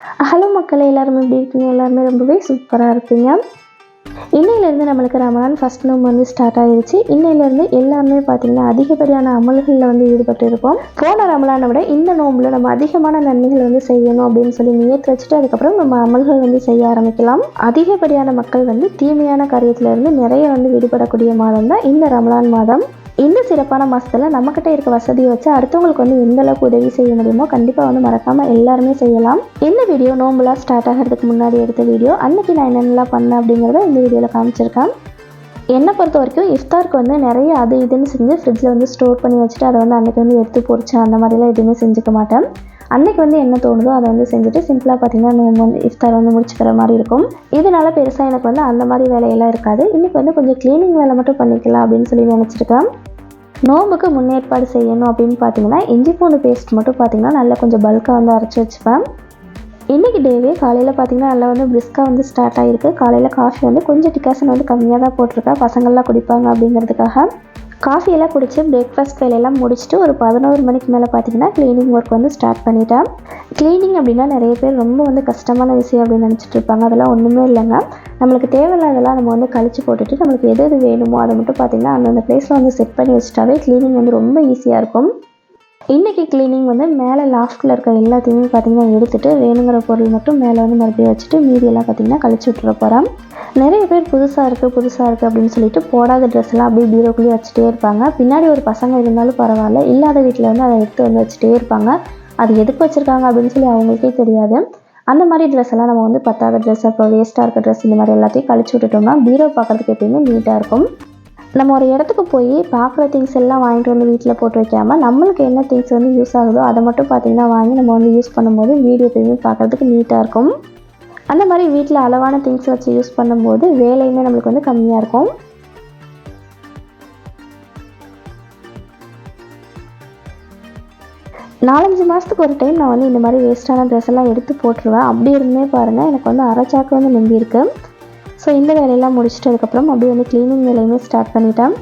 Hello மக்களே, எல்லாருமே எப்படி இருக்கீங்க? எல்லாருமே ரொம்பவே சூப்பராக இருப்பீங்க. இன்னையிலேருந்து நம்மளுக்கு ரமலான் ஃபஸ்ட் நோம்பு வந்து ஸ்டார்ட் ஆகிடுச்சு. இன்னையிலேருந்து எல்லாருமே பார்த்திங்கன்னா அதிகப்படியான அமல்களில் வந்து ஈடுபட்டு இருப்போம். போன ரமலானை விட இந்த நோம்பில் நம்ம அதிகமான நன்மைகள் வந்து செய்யணும் அப்படின்னு சொல்லி நியத்து வச்சுட்டு அதுக்கப்புறம் நம்ம அமல்கள் வந்து செய்ய ஆரம்பிக்கலாம். அதிகப்படியான மக்கள் வந்து தீமையான காரியத்திலேருந்து நிறைய வந்து விடுபடக்கூடிய மாதம் தான் இந்த ரமலான் மாதம். இந்த சிறப்பான மாதத்தில் நம்மக்கிட்ட இருக்க வசதியை வச்சு அடுத்தவங்களுக்கு வந்து எந்த அளவுக்கு உதவி செய்ய முடியுமோ கண்டிப்பாக வந்து மறக்காமல் எல்லாருமே செய்யலாம். இந்த வீடியோ நோம்புலாம் ஸ்டார்ட் ஆகிறதுக்கு முன்னாடி எடுத்த வீடியோ. அன்றைக்கி நான் என்னென்னலாம் பண்ணேன் அப்படிங்கிறத இந்த வீடியோவில் காமிச்சிருக்கேன். என்னை பொறுத்த வரைக்கும் இஃப்தாருக்கு வந்து நிறைய அது இதுன்னு செஞ்சு ஃப்ரிட்ஜில் வந்து ஸ்டோர் பண்ணி வச்சுட்டு அதை வந்து அன்றைக்கி வந்து எடுத்து பொறிச்சேன். அந்த மாதிரிலாம் எதுவுமே செஞ்சுக்க மாட்டேன். அன்றைக்கி வந்து என்ன தோணுதோ அதை வந்து செஞ்சுட்டு சிம்பிளாக பார்த்திங்கன்னா நோம்பு வந்து இஃப்தார் வந்து முடிச்சுக்கிற மாதிரி இருக்கும். இதனால பெருசாக எனக்கு வந்து அந்த மாதிரி வேலையெல்லாம் இருக்காது. இன்றைக்கி வந்து கொஞ்சம் க்ளீனிங் வேலை மட்டும் பண்ணிக்கலாம் அப்படின்னு சொல்லி நினச்சிருக்கேன். நோம்புக்கு முன்னேற்பாடு செய்யணும் அப்படின்னு பார்த்தீங்கன்னா இஞ்சி பூண்டு பேஸ்ட் மட்டும் பார்த்திங்கன்னா நல்லா கொஞ்சம் பல்காக வந்து அரைச்சி வச்சுப்பேன். இன்றைக்கி டேவே காலையில் பார்த்திங்கன்னா நல்லா வந்து பிரிஸ்காக வந்து ஸ்டார்ட் ஆகிருக்கு. காலையில் காஃபி வந்து கொஞ்சம் டிகாஷன் வந்து கம்மியாக தான் போட்டிருக்கேன், பசங்கள்லாம் குடிப்பாங்க அப்படிங்கிறதுக்காக. காஃபியெல்லாம் குடித்து பிரேக்ஃபாஸ்ட் வேலையெல்லாம் முடிச்சுட்டு ஒரு 11 மணிக்கு மேலே பார்த்திங்கன்னா க்ளீனிங் ஒர்க் வந்து ஸ்டார்ட் பண்ணிட்டேன். க்ளீனிங் அப்படின்னா நிறைய பேர் ரொம்ப வந்து கஷ்டமான விஷயம் அப்படின்னு நினச்சிட்டு இருப்பாங்க. அதெல்லாம் ஒன்றுமே இல்லைங்க. நம்மளுக்கு தேவையில்லாதெல்லாம் நம்ம வந்து கழிச்சு போட்டுட்டு நம்மளுக்கு எது எது வேணுமோ அதை மட்டும் பார்த்திங்கன்னா அந்தந்த ப்ளேஸில் வந்து செட் பண்ணி வச்சுட்டாவே க்ளீனிங் வந்து ரொம்ப ஈஸியாக இருக்கும். இன்றைக்கி க்ளீனிங் வந்து மேலே லாஃப்ட்டில் இருக்க எல்லாத்தையுமே பார்த்திங்கன்னா எடுத்துகிட்டு வேணுங்கிற பொருள் மட்டும் மேலே வந்து மறுபடியும் வச்சுட்டு மீதியெல்லாம் பார்த்திங்கன்னா கழிச்சு விட்டுற போகிறேன். நிறைய பேர் புதுசாக இருக்குது அப்படின்னு சொல்லிட்டு போடாத ட்ரெஸ்லாம் அப்படியே பீரோக்குள்ளேயே வச்சுட்டே இருப்பாங்க. பின்னாடி ஒரு பசங்க இருந்தாலும் பரவாயில்ல, இல்லாத வீட்டில் வந்து அதை எடுத்து வந்து வச்சுட்டே இருப்பாங்க. அது எதுக்கு வச்சுருக்காங்க அப்படின்னு சொல்லி அவங்களுக்கே தெரியாது. அந்த மாதிரி ட்ரெஸ் எல்லாம் நம்ம வந்து பத்தாத ட்ரெஸ், அப்புறம் வேஸ்ட்டாக இருக்க ட்ரெஸ், இந்த மாதிரி எல்லாத்தையும் கழிச்சு விட்டுட்டோம்னா பீரோ பார்க்குறதுக்கு எப்பயுமே நீட்டாக இருக்கும். நம்ம ஒரு இடத்துக்கு போய் பார்க்குற திங்ஸ் எல்லாம் வாங்கிட்டு வந்து வீட்டில் போட்டு வைக்காமல் நம்மளுக்கு என்ன திங்ஸ் வந்து யூஸ் ஆகுதோ அதை மட்டும் பார்த்திங்கன்னா வாங்கி நம்ம வந்து யூஸ் பண்ணும்போது வீடியோ எப்பயுமே பார்க்குறதுக்கு நீட்டாக இருக்கும். அந்த மாதிரி வீட்டில் அளவான திங்ஸ் வச்சு யூஸ் பண்ணும்போது வேலையுமே நம்மளுக்கு வந்து கம்மியாக இருக்கும். நாலஞ்சு மாதத்துக்கு ஒரு டைம் நான் வந்து இந்த மாதிரி வேஸ்ட்டான ட்ரெஸ் எல்லாம் எடுத்து போட்டுருவேன். அப்படி இருந்தே பாருங்கள் எனக்கு வந்து அரைச்சாக்கு வந்து நம்பியிருக்கு. ஸோ இந்த வேலையெல்லாம் முடிச்சுட்டு அதுக்கப்புறம் அப்படியே வந்து க்ளீனிங் வேலையுமே ஸ்டார்ட் பண்ணிட்டேன்.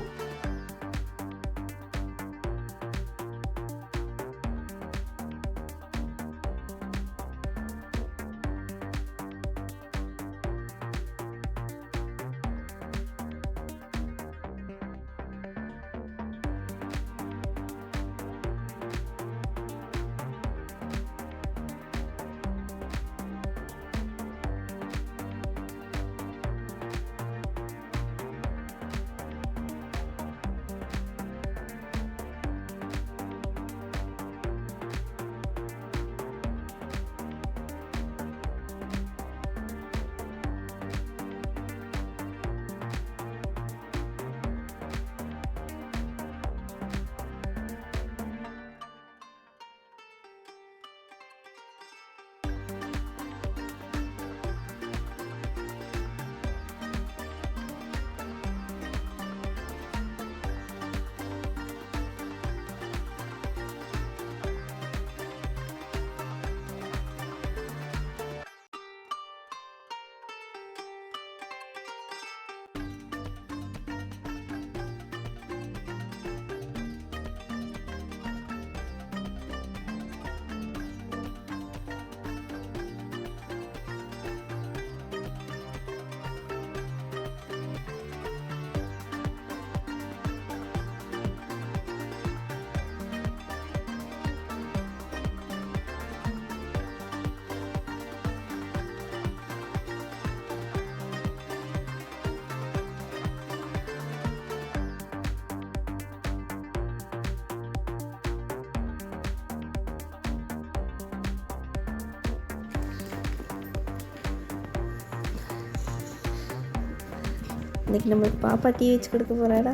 இன்றைக்கி நம்மளுக்கு பாப்பா டீ வச்சு கொடுக்க போகிறாடா.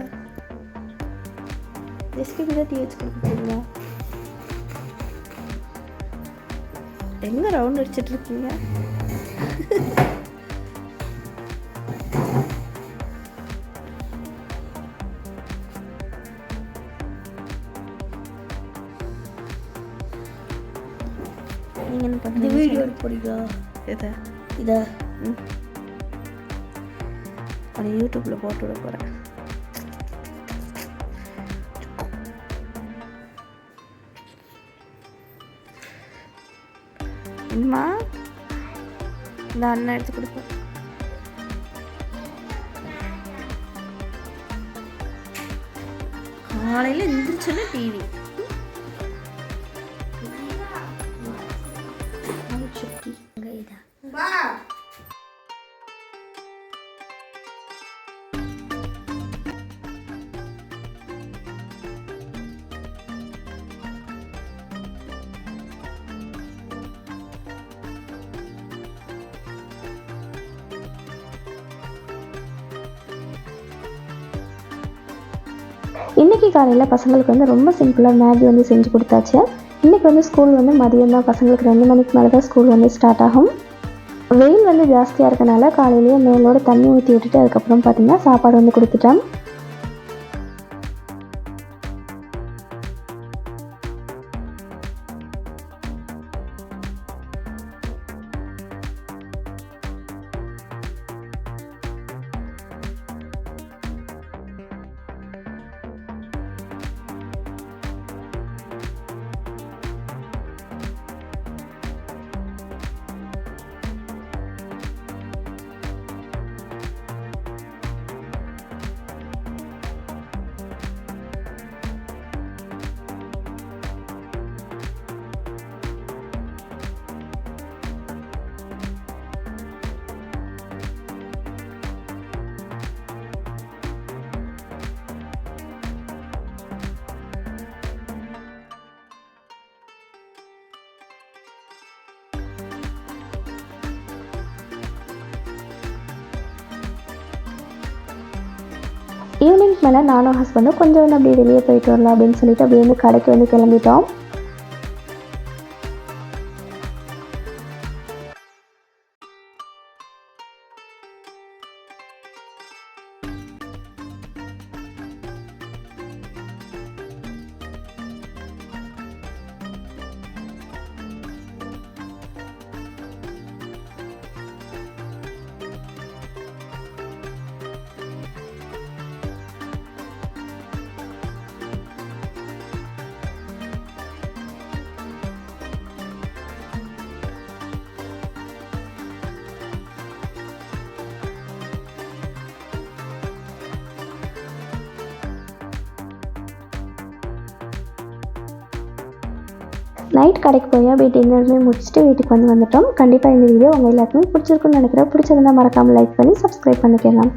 ஜெஸ்கிக்கு தான் டீ வச்சு கொடுக்க போகிறீங்களா? எங்கே ரவுண்ட் அடிச்சிட்ருக்கீங்க? நீங்கள் என்ன பண்ணுங்க? வீடியோ போடுறீங்களா? இதை அது யூடியூப்பில் போட்டு விட போகிறேன். அம்மா இந்த அண்ணன் எடுத்து கொடுப்பேன். காலையில் எந்திரிச்சோன்னா டிவி. இன்றைக்கி காலையில் பசங்களுக்கு வந்து ரொம்ப சிம்பிளாக மேகி வந்து செஞ்சு கொடுத்தாச்சு. இன்றைக்கி வந்து ஸ்கூல் வந்து மதியம் தான், பசங்களுக்கு 2 மணிக்கு மேலே தான் ஸ்கூல் வந்து ஸ்டார்ட் ஆகும். வெயில் வந்து ஜாஸ்தியாக இருக்கனால காலையிலேயே மேலோட தண்ணி ஊற்றி விட்டுட்டு அதுக்கப்புறம் பார்த்திங்கன்னா சாப்பாடு வந்து கொடுத்துட்டேன். ஈவினிங் மேலே நானும் ஹஸ்பண்டும் கொஞ்சம் வந்து அப்படியே வெளியே போயிட்டு வரலாம் அப்படின்னு சொல்லிட்டு அப்படியே வந்து கடைக்கு வந்து கிளம்பிட்டோம். நைட் கடைக்கு போய் அப்படியே டின்னருமே முடிச்சுட்டு வீட்டுக்கு வந்துட்டோம். கண்டிப்பாக இந்த வீடியோ உங்கள் எல்லாருக்குமே பிடிச்சிருக்குன்னு நினைக்கிறேன். பிடிச்சிருந்தா மறக்காமல் லைக் பண்ணி சப்ஸ்கிரைப் பண்ணிக்கலாம்.